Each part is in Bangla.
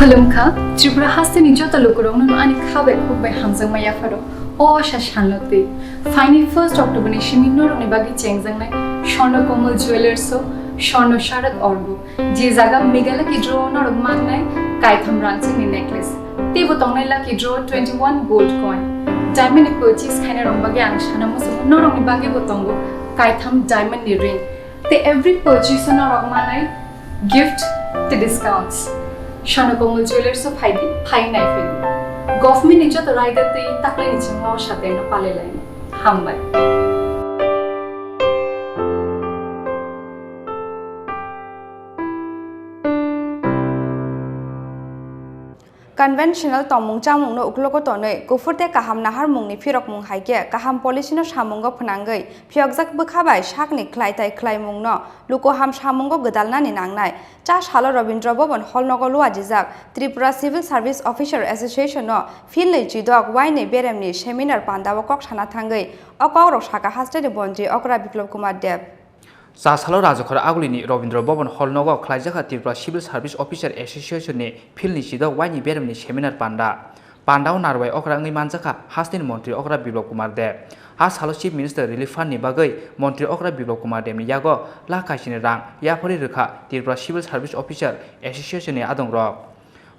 Khulumkha, Tripura has the Nijota Lokurong and Kabek by Hamza Mayafaro, or Shashanlote. Finally, 1st October Nishimino Nibagi Chengzang, Shono Komal Jewelers, so Shono Sharak Orgo, Jizaga Megala Kidro, not of Magnai, Kaitham Ranching necklace. They were Tonela Kidro 21 gold coin. Diamond purchase kind of Bagang, Shanamus, not only Bagi Botongo, Kaitham diamond ring. They every purchase on our Manai gift the discounts. Shono Komal Jewelers of Heidi, High Knife. Government Ninja the rider the Taklinichim or Shatena Paleline. Hambai. Conventional tomung chamung no ukloko tonoi gofurte kaham nahar mungni phirok mung haike kaham polisino samungo phnangai phiokjak bukhabai sakni khlaitai khlaimung no lukoham samungo gdalnani nangnai Chasalo Rabindra Bhavan Holnogolu ajijak Tripura Civil Service Officer Association no Philnwichidok waine Beremni seminar Panda kok sana thangai okok rok saka hasteri bonji okra biplop kumar dev Chasalo Rajakhara Agulini Rabindra Bhavan Holnogo Khlaijakha Tripura Civil Service Officer Association ni Philnwichidok waini Beremni seminar Panda Narwai Okrangi Manjaka Hastin Montri Okra Biplop Kumar Dev Chasalo Chief Minister Relief Fund ni bagai Montri Okra Biplop Kumar Dev ni yago lakasini rang yapori rekha Tripura Civil Service Officer Association ni adongrok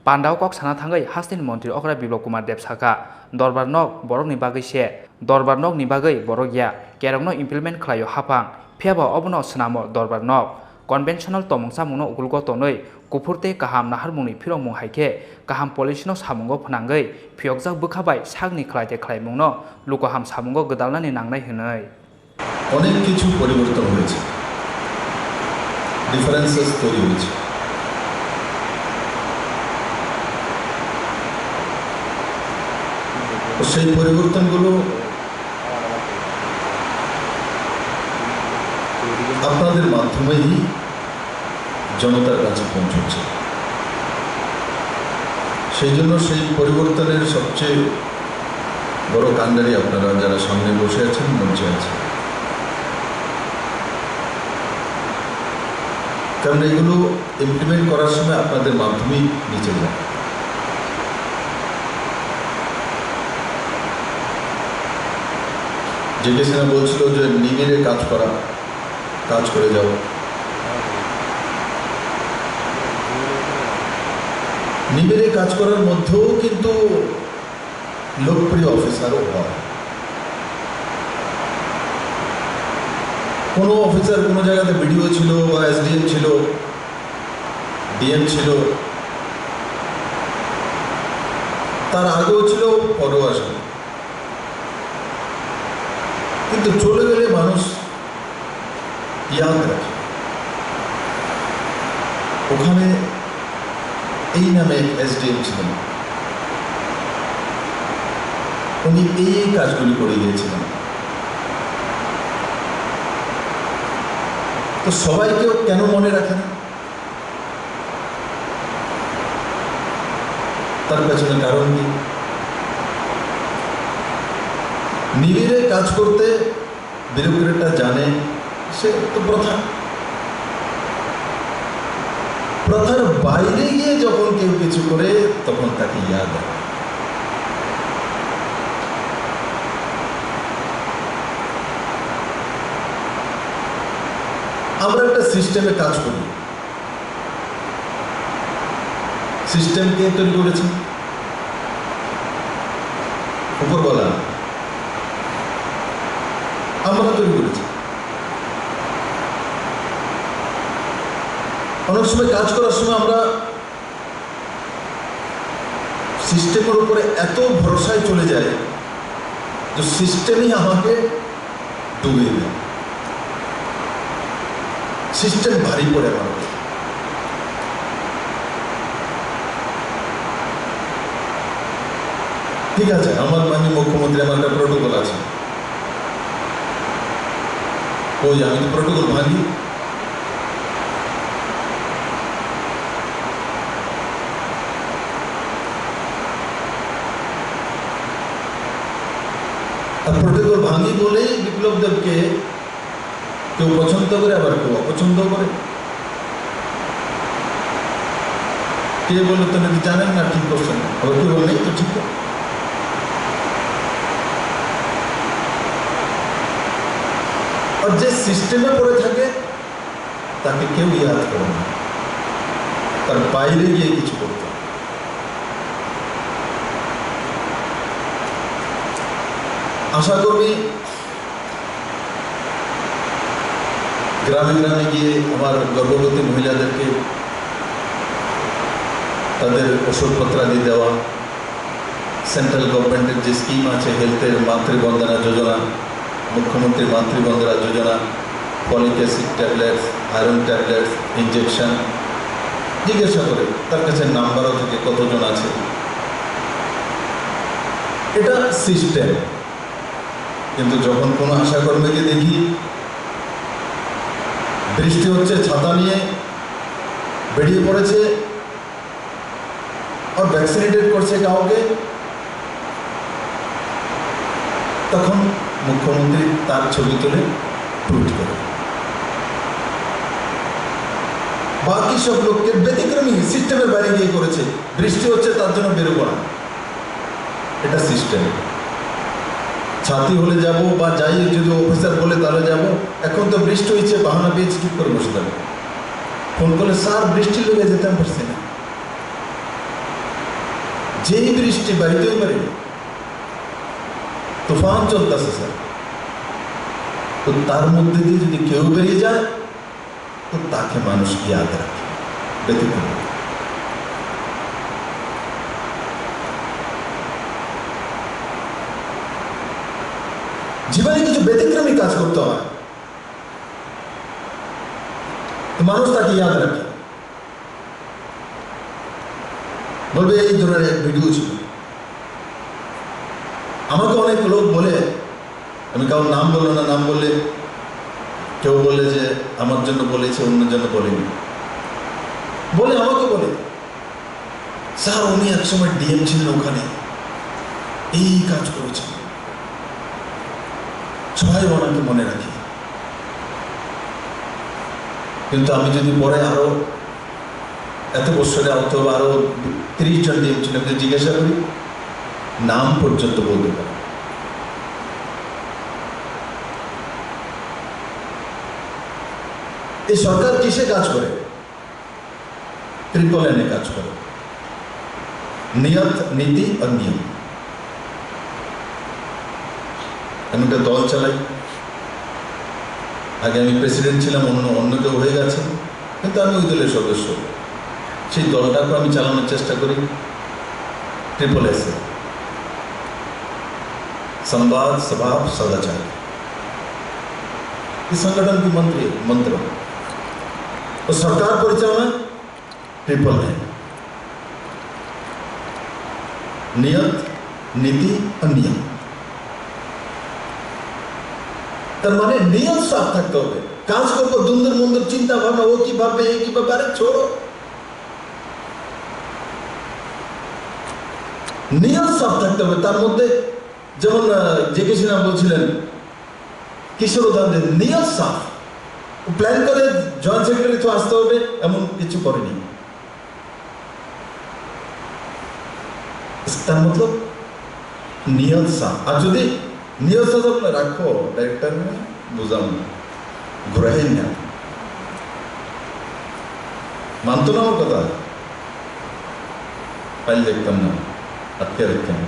Panda kok sana thangai Hastin Montri Okra Biplop Kumar Dev saka Dorbar nok borok ni bagai se Dorbar nok ni bagai borok ya kerong no implement khlayo hapang Piaba obono senamo dorbar nok conventional tomong samuno ugulgo tonoi kupurte kaham nahar mungni phirong mung haike kaham polisino samungo phnangai phiokjak bukhabai sagni khlaite khlaimungno lukoham samungo gdalnani nangnai hinai অনেক কিছু পরিবর্তন হয়েছে ডিফারেন্সেস তৈরি হয়েছে সেই পরিবর্তনগুলো আপনাদের মাধ্যমেই জনতার কাছে পৌঁছচ্ছে সেই জন্য সেই পরিবর্তনের সবচেয়ে বড় কাণ্ডারি আপনারা যারা সামনে বসে আছেন মঞ্চে আছেন কারণ এগুলো ইমপ্লিমেন্ট করার সময় আপনাদের মাধ্যমেই নিচে যায় যেটা সেনা বলছিল যে নিবিড়ে কাজ করে যাও নিবিড়ে কাজ করার মধ্যেও কিন্তু লোকপ্রিয় অফিসারও হয় কোনো অফিসার কোনো জায়গাতে বিডিও ছিল বা এসডিএম ছিল ডিএম ছিল তার আগেও ছিল পরেও আসবে কিন্তু চলে গেলে মানুষ ইয়াদ রাখে ওখানে এই নামে এসডিএম ছিলেন উনি এই কাজগুলি করে গিয়েছিলেন তো সবাইকেও কেন মনে রাখেন তার পেছনে কারণ কি নিবিড়ে কাজ করতে বিরোধীরা জানে সে তো প্রথার বাইরে গিয়ে যখন কেউ কিছু করে তখন তাকে ইয়াদ হয় আমরা একটা সিস্টেমে কাজ করি সিস্টেম কে তৈরি করেছে উপরওয়ালা আমরা তৈরি করেছি অনেক সময় কাজ করার সময় আমরা সিস্টেমের উপরে এত ভরসায় চলে যায় যে সিস্টেমই আমাকে ডুবিয়ে দেয় সিস্টেম ভারী পড়ে আমার ঠিক আছে আমার মাননীয় মুখ্যমন্ত্রী আমার একটা প্রোটোকল আছে ওই আমি তো প্রোটোকল ভাঙি আর প্রোটোকল ভাঙি বলেই বিপ্লব দেবকে কেউ পছন্দ করে আবার কেউ অপছন্দ করে কে বললো তো নাকি জানেন না ঠিক করছেন, আবার কে বললেই তো ঠিক করে। আর যে সিস্টেমে পড়ে থাকে তাকে কেউ ইয়াদ করে না, তার বাইরে গিয়ে কিছু করতে। আশা করি গ্রামে গ্রামে গিয়ে আমার গর্ভবতী মহিলাদেরকে তাদের ওষুধপত্রাদি দেওয়া, সেন্ট্রাল গভর্নমেন্টের যে স্কিম আছে হেলথের Matrivandana Yojana, Mukhyamantri Matrivandana Yojana, folic acid tablets, iron tablets, injection জিজ্ঞাসা করে তার কাছে নাম্বারও থেকে কতজন আছে। এটা সিস্টেম। কিন্তু যখন কোনো আশাকর্মীকে দেখি বৃষ্টি হচ্ছে ছাতা নিয়ে বেরিয়ে পড়েছে আর ভ্যাকসিনেটেড করছে কাউকে, তখন মুখ্যমন্ত্রী তার ছবি তুলে টুইট করে। বাকি সব লোককে ব্যতিক্রমী সিস্টেমের বাইরে গিয়ে করেছে, বৃষ্টি হচ্ছে তার জন্য বেরোবো না, এটা সিস্টেম। ছাতি হলে যাব বা যাই, যদি অফিসার বলে তাহলে যাব। এখন তো বৃষ্টি হয়েছে, বাহানা পেয়েছি, ঠিক করে বসে যাবে। ফোন করলে স্যার বৃষ্টি লেগে যেতাম পারছি না, যেই বৃষ্টি বাড়িতেই পারিনি, তুফান চলতেছে স্যার। তো তার মধ্যে দিয়ে যদি কেউ বেরিয়ে যায় তো তাকে মানুষ ইয়াদ রাখে, ব্যতিক্রম। জীবনে কিছু ব্যতিক্রমী কাজ করতে হয় তো মানুষ তাকে ইয়াদ রাখে, বলবে এই ধরনের এক ভিডিও ছিল। আমাকে অনেক লোক বলে, আমি কারোর নাম বললো না, নাম বললে কেউ বলে যে আমার জন্য বলেছে, অন্যের জন্য বলেনি, বলে আমাকে বলে স্যার উনি একসময় ডিএম ছিলেন, ওখানে এই কাজ করেছেন, সবাই ওনাকে মনে রাখি। কিন্তু আমি যদি পরে আরো এত বছরে অথবা আরো 30 জন ডিএম ছিলেন জিজ্ঞাসা করি, নাম পর্যন্ত বলতে পারে। এই সরকার কিসে কাজ করে? ট্রিপল এনে কাজ করে, নিয়ত, নীতি আর নিয়ম। আমি একটা দল চালাই, আগে আমি প্রেসিডেন্ট ছিলাম, অন্য কেউ হয়ে গেছে, কিন্তু আমি ওই দলের সদস্য। সেই দলটাকে আমি চালানোর চেষ্টা করি ट्रिपल एस संवाद स्वभाव सदाचार, इस संगठन की मंत्र और सरकार परिचालना ट्रिपल है, नियत, नीति और नियम। তার মানে নিয়ম সাফ থাকতে হবে। কাজ করবো দুন্দর মন্দর চিন্তা ভাবনা, ও কি ভাববে, এই কি ভাববে, আরে ছোড়ো। নিয়ম সাফ থাকতে হবে। তার মধ্যে যেমন জেকে সিনহা বলছিলেন, কিশোর উদাহরণ, নিয়ম সাফ। প্ল্যান করে জয়েন্ট সেক্রেটারি তো আসতে হবে, এমন কিছু করেনি। তার মতলব নিয়ত সাফ। আর যদি নিয়ত সাফ রাখো, ডাইরেক্টর বুঝাম ঘুরাই না, মানতো না আমার কথা, ফাইল দেখতাম না, আটকে রাখতাম।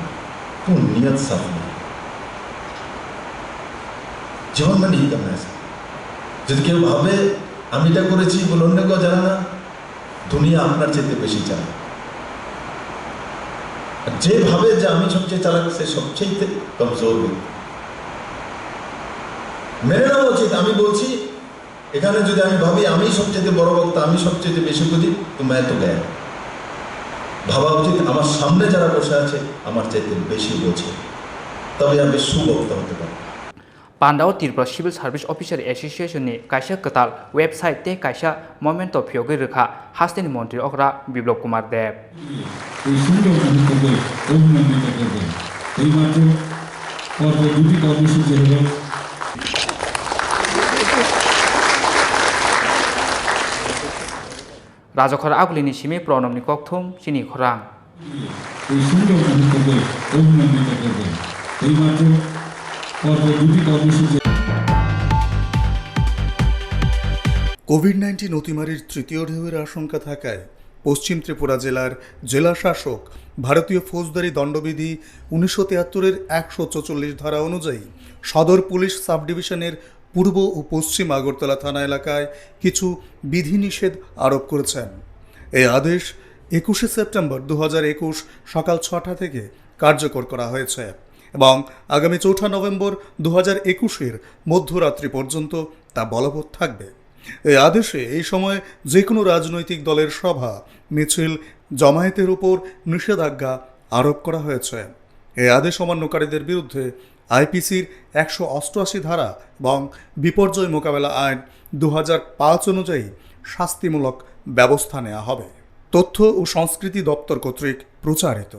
तो नियत साफ नहीं, जीवन में नहीं करना ऐसा। যদি কেউ ভাবে আমি এটা করেছি বলে অন্য কেউ জানে না, দুনিয়া আপনার চেয়ে বেশি জানে। যে ভাবে যে আমি সবচেয়ে চালাক, সে সবচেয়ে কমজোর ব্যক্তি। মেনে নেওয়া উচিত। আমি বলছি এখানে যদি আমি ভাবি আমি সবচেয়ে বড় বক্তা, আমি সবচেয়ে বেশি বুঝি, তো मैं तो गया। ভাবা উচিত আমার সামনে যারা বসে আছে আমার চাইতে বেশি বোঝে, তবে আমি সুবক্তা হতে পারি। पांडाव Tripura civil service officer association ने कायसा कताल वेबसाइट ते कायसा मोमेंट ऑफ योगे रखा हास्टेन मंत्री अग्रा बिप्लब कुमार देव। রাজখর আগুলিনি সিমি প্রণমনি ককথম চিনি খরাং এই সুন্দর মুহূর্তকে অভিনন্দিত করবেন। এইমাত্র দুটি কর্মসূচি কোভিড-19 অতিমারির তৃতীয় ঢেউয়ের আশঙ্কা থাকায় পশ্চিম ত্রিপুরা জেলার জেলা শাসক ভারতীয় ফৌজদারি দণ্ডবিধি 1973-এর 144 ধারা অনুযায়ী সদর পুলিশ সাব ডিভিশনের পূর্ব ও পশ্চিম আগরতলা থানা এলাকায় কিছু বিধিনিষেধ আরোপ করেছেন। এই আদেশ 21শে সেপ্টেম্বর 2021 সকাল 6টা থেকে কার্যকর করা হয়েছে এবং আগামী 4 নভেম্বর 2021-এর মধ্যরাত্রি পর্যন্ত তা বলবৎ থাকবে। এই আদেশে এই সময় যে কোনো রাজনৈতিক দলের সভা মিছিল জমায়েতের উপর নিষেধাজ্ঞা আরোপ করা হয়েছে। এই আদেশ অমান্যকারীদের বিরুদ্ধে আইপিসির 188 ধারা এবং বিপর্যয় মোকাবেলা আইন 2005 অনুযায়ী শাস্তিমূলক ব্যবস্থা নেওয়া হবে। তথ্য ও সংস্কৃতি দপ্তর কর্তৃক প্রচারিত।